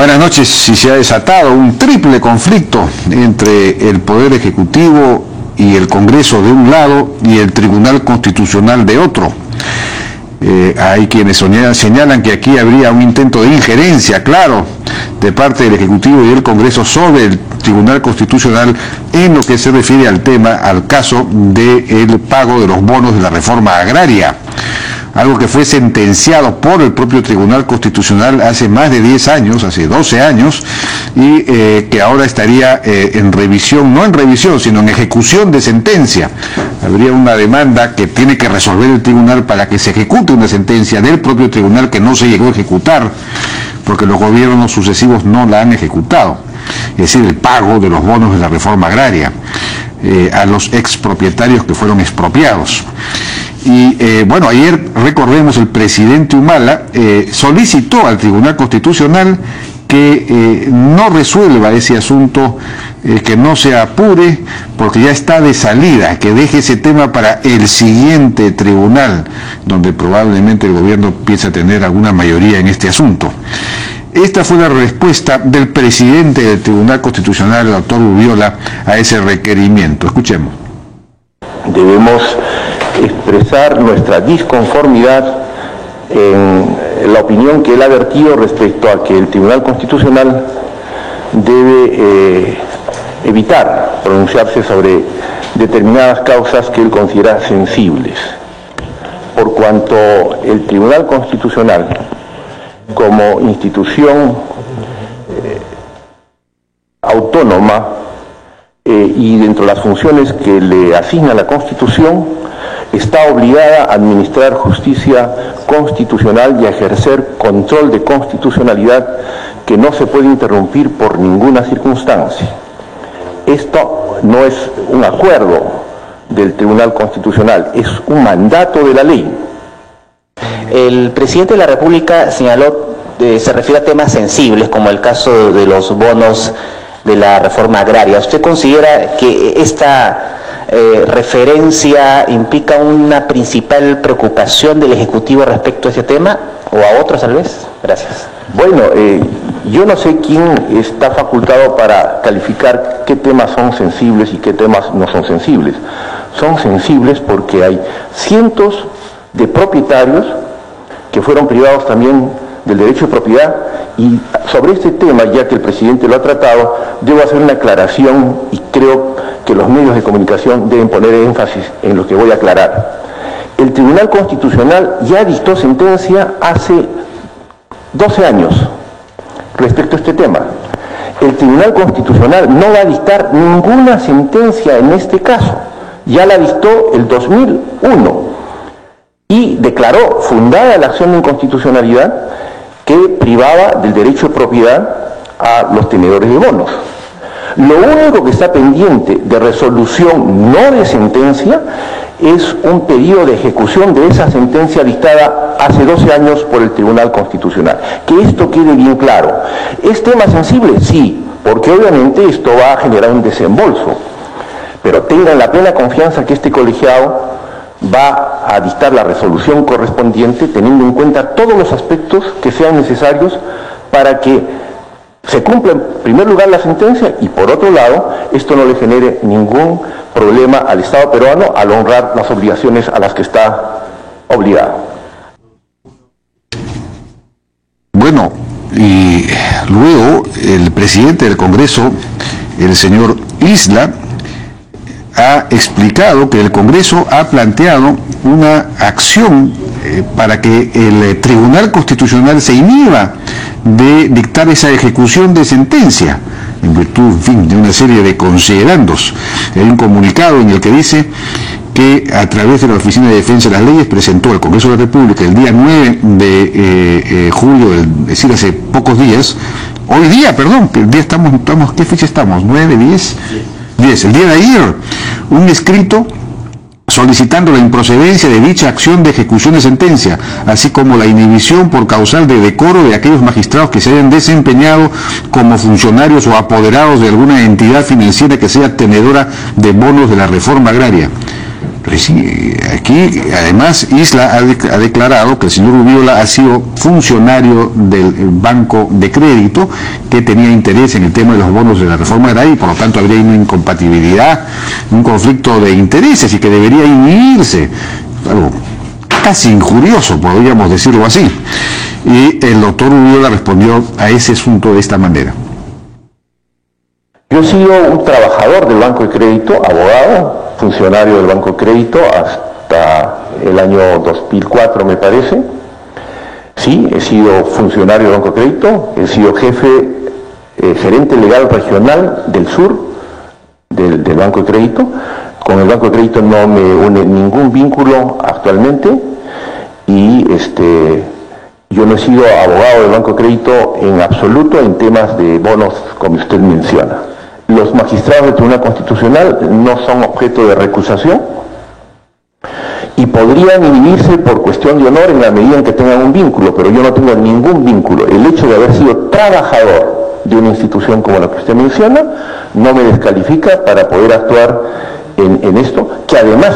Buenas noches. Si se ha desatado un triple conflicto entre el Poder Ejecutivo y el Congreso de un lado y el Tribunal Constitucional de otro. Hay quienes señalan que aquí habría un intento de injerencia, claro, de parte del Ejecutivo y del Congreso sobre el Tribunal Constitucional en lo que se refiere al tema, al caso del pago de los bonos de la reforma agraria. Algo que fue sentenciado por el propio Tribunal Constitucional hace más de 10 años, hace 12 años, y que ahora estaría en revisión, no en revisión, sino en ejecución de sentencia. Habría una demanda que tiene que resolver el tribunal para que se ejecute una sentencia del propio tribunal que no se llegó a ejecutar, porque los gobiernos sucesivos no la han ejecutado. Es decir, el pago de los bonos de la reforma agraria a los expropietarios que fueron expropiados. Y bueno, ayer, recordemos, el presidente Humala solicitó al Tribunal Constitucional que no resuelva ese asunto, que no se apure, porque ya está de salida, que deje ese tema para el siguiente tribunal, donde probablemente el gobierno piensa tener alguna mayoría en este asunto. Esta fue la respuesta del presidente del Tribunal Constitucional, el doctor Urriola, a ese requerimiento. Escuchemos. Debemos expresar nuestra disconformidad en la opinión que él ha vertido respecto a que el Tribunal Constitucional debe evitar pronunciarse sobre determinadas causas que él considera sensibles, por cuanto el Tribunal Constitucional, como institución autónoma y dentro de las funciones que le asigna la Constitución, está obligada a administrar justicia constitucional y a ejercer control de constitucionalidad que no se puede interrumpir por ninguna circunstancia. Esto no es un acuerdo del Tribunal Constitucional, es un mandato de la ley. El presidente de la República señaló, se refiere a temas sensibles como el caso de los bonos de la reforma agraria. ¿Usted considera que esta referencia implica una principal preocupación del Ejecutivo respecto a ese tema o a otros tal vez? Gracias. Bueno, yo no sé quién está facultado para calificar qué temas son sensibles y qué temas no son sensibles. Son sensibles porque hay cientos de propietarios que fueron privados también del derecho de propiedad, y sobre este tema, ya que el presidente lo ha tratado, debo hacer una aclaración y creo que los medios de comunicación deben poner énfasis en lo que voy a aclarar. El Tribunal Constitucional ya dictó sentencia hace 12 años respecto a este tema. El Tribunal Constitucional no va a dictar ninguna sentencia en este caso. Ya la dictó el 2001 y declaró fundada la acción de inconstitucionalidad que privaba del derecho de propiedad a los tenedores de bonos. Lo único que está pendiente de resolución, no de sentencia, es un pedido de ejecución de esa sentencia dictada hace 12 años por el Tribunal Constitucional. Que esto quede bien claro. ¿Es tema sensible? Sí, porque obviamente esto va a generar un desembolso. Pero tengan la plena confianza que este colegiado va a dictar la resolución correspondiente teniendo en cuenta todos los aspectos que sean necesarios para que se cumpla en primer lugar la sentencia y por otro lado esto no le genere ningún problema al Estado peruano al honrar las obligaciones a las que está obligado. Bueno, y luego el presidente del Congreso, el señor Isla, ha explicado que el Congreso ha planteado una acción para que el Tribunal Constitucional se inhiba de dictar esa ejecución de sentencia, en virtud, en fin, de una serie de considerandos. Hay un comunicado en el que dice que a través de la Oficina de Defensa de las Leyes presentó al Congreso de la República el día 9 de julio, es decir, hace pocos días, hoy día, perdón, que el día estamos, ¿qué fecha estamos? ¿9, 10? 10, el día de ayer, un escrito solicitando la improcedencia de dicha acción de ejecución de sentencia, así como la inhibición por causal de decoro de aquellos magistrados que se hayan desempeñado como funcionarios o apoderados de alguna entidad financiera que sea tenedora de bonos de la reforma agraria. Pues sí, aquí además Isla ha declarado que el señor Ubiola ha sido funcionario del Banco de Crédito que tenía interés en el tema de los bonos de la reforma agraria y por lo tanto habría una incompatibilidad, un conflicto de intereses y que debería inhibirse. Algo casi injurioso, podríamos decirlo así. Y el doctor Ubiola respondió a ese asunto de esta manera. Yo he sido un trabajador del Banco de Crédito, abogado, funcionario del Banco de Crédito hasta el año 2004, me parece. Sí, he sido funcionario del Banco de Crédito, he sido gerente legal regional del sur del Banco de Crédito. Con el Banco de Crédito no me une ningún vínculo actualmente y yo no he sido abogado del Banco de Crédito en absoluto en temas de bonos como usted menciona. Los magistrados del Tribunal Constitucional no son objeto de recusación y podrían inhibirse por cuestión de honor en la medida en que tengan un vínculo, pero yo no tengo ningún vínculo. El hecho de haber sido trabajador de una institución como la que usted menciona no me descalifica para poder actuar en esto, que además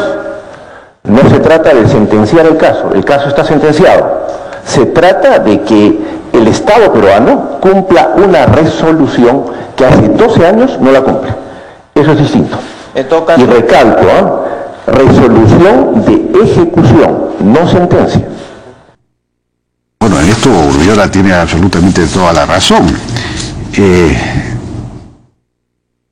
no se trata de sentenciar el caso está sentenciado. Se trata de que el Estado peruano cumpla una resolución que hace 12 años no la cumple. Eso es distinto. Y recalco, resolución de ejecución, no sentencia. Bueno, en esto Ubiola tiene absolutamente toda la razón.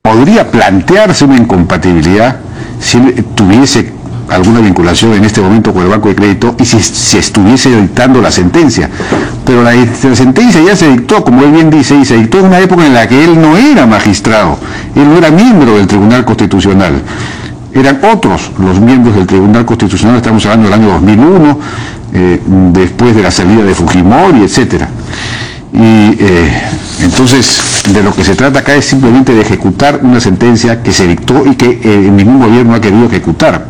Podría plantearse una incompatibilidad si tuviese alguna vinculación en este momento con el Banco de Crédito y si estuviese dictando la sentencia. Pero la sentencia ya se dictó, como él bien dice, y se dictó en una época en la que él no era magistrado, él no era miembro del Tribunal Constitucional. Eran otros los miembros del Tribunal Constitucional, estamos hablando del año 2001, después de la salida de Fujimori, etcétera. Y entonces de lo que se trata acá es simplemente de ejecutar una sentencia que se dictó y que ningún gobierno ha querido ejecutar.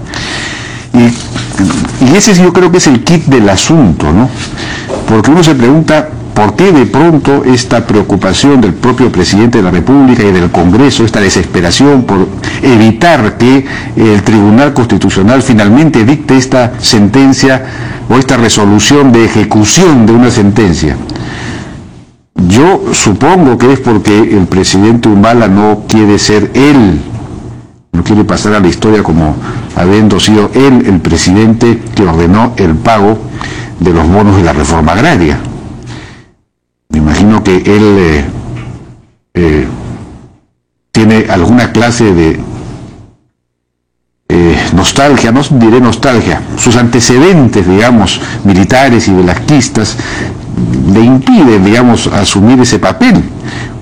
Y ese yo creo que es el kit del asunto, ¿no? Porque uno se pregunta por qué de pronto esta preocupación del propio presidente de la República y del Congreso, esta desesperación por evitar que el Tribunal Constitucional finalmente dicte esta sentencia o esta resolución de ejecución de una sentencia. Yo supongo que es porque el presidente Humala no quiere ser él, no quiere pasar a la historia como habiendo sido él el presidente que ordenó el pago de los bonos de la reforma agraria. Me imagino que él tiene alguna clase de nostalgia, no diré nostalgia, sus antecedentes, digamos, militares y velasquistas, le impiden, digamos, asumir ese papel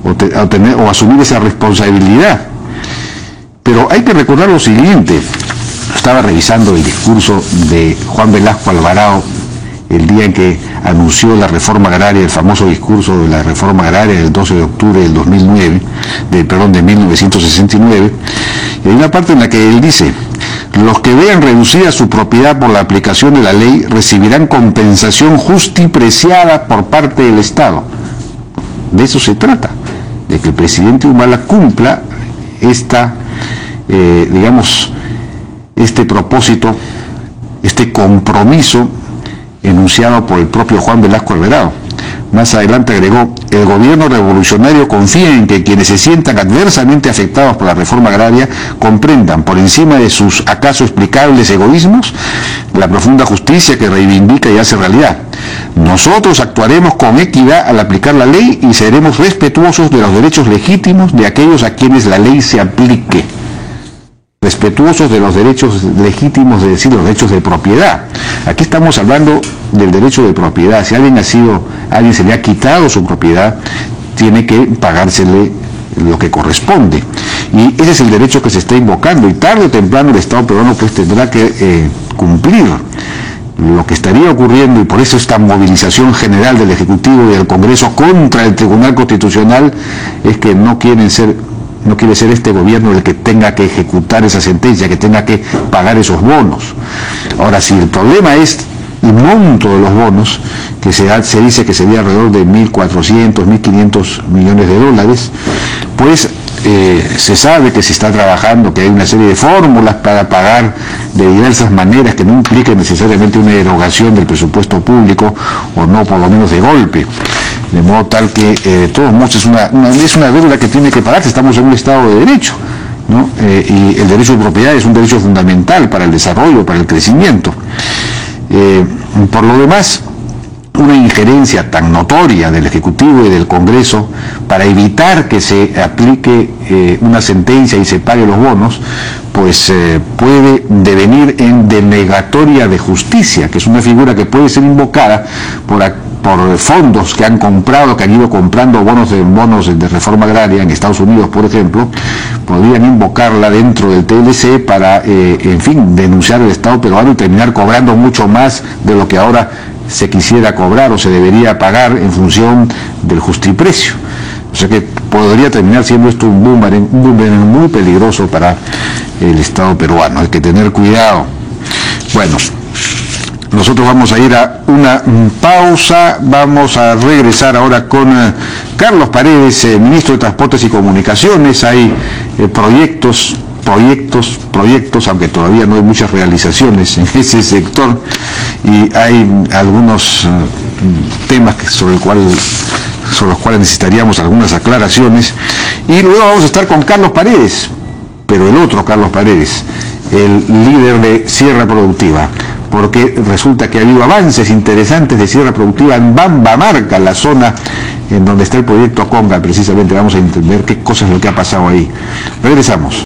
o asumir esa responsabilidad. Pero hay que recordar lo siguiente. Estaba revisando el discurso de Juan Velasco Alvarado el día en que anunció la reforma agraria, el famoso discurso de la reforma agraria del 12 de octubre del 2009, de 1969, y hay una parte en la que él dice: los que vean reducida su propiedad por la aplicación de la ley recibirán compensación justa y preciada por parte del Estado. De eso se trata, de que el presidente Humala cumpla digamos, este propósito, este compromiso enunciado por el propio Juan Velasco Alvarado. Más adelante agregó: el gobierno revolucionario confía en que quienes se sientan adversamente afectados por la reforma agraria comprendan, por encima de sus acaso explicables egoísmos, la profunda justicia que reivindica y hace realidad. Nosotros actuaremos con equidad al aplicar la ley y seremos respetuosos de los derechos legítimos de aquellos a quienes la ley se aplique. Respetuosos de los derechos legítimos, es decir, los derechos de propiedad. Aquí estamos hablando del derecho de propiedad. Si alguien se le ha quitado su propiedad, tiene que pagársele lo que corresponde. Y ese es el derecho que se está invocando, y tarde o temprano el Estado peruano pues tendrá que cumplir. Lo que estaría ocurriendo, y por eso esta movilización general del Ejecutivo y del Congreso contra el Tribunal Constitucional, es que no quiere ser este gobierno el que tenga que ejecutar esa sentencia, que tenga que pagar esos bonos. Ahora, si el problema es el monto de los bonos, que se dice que sería alrededor de 1.400, 1.500 millones de dólares, pues se sabe que se está trabajando, que hay una serie de fórmulas para pagar de diversas maneras que no impliquen necesariamente una erogación del presupuesto público, o no por lo menos de golpe. De modo tal que, de todos modos, es una deuda que tiene que pagarse. Estamos en un Estado de Derecho, ¿no? Y el derecho de propiedad es un derecho fundamental para el desarrollo, para el crecimiento. Por lo demás, una injerencia tan notoria del Ejecutivo y del Congreso para evitar que se aplique una sentencia y se pague los bonos, pues puede devenir en denegatoria de justicia, que es una figura que puede ser invocada por fondos que han comprado, que han ido comprando bonos de reforma agraria en Estados Unidos, por ejemplo. Podrían invocarla dentro del TLC para, en fin, denunciar al Estado peruano y terminar cobrando mucho más de lo que ahora se quisiera cobrar o se debería pagar en función del justiprecio. O sea que podría terminar siendo esto un boomerang muy peligroso para el Estado peruano. Hay que tener cuidado. Bueno, nosotros vamos a ir a una pausa. Vamos a regresar ahora con Carlos Paredes, ministro de Transportes y Comunicaciones. Hay proyectos, aunque todavía no hay muchas realizaciones en ese sector, y hay algunos temas sobre los cuales necesitaríamos algunas aclaraciones. Y luego vamos a estar con Carlos Paredes, pero el otro Carlos Paredes, el líder de Sierra Productiva, porque resulta que ha habido avances interesantes de Sierra Productiva en Bambamarca, la zona en donde está el proyecto Aconga. Precisamente vamos a entender qué cosa es lo que ha pasado ahí. Regresamos.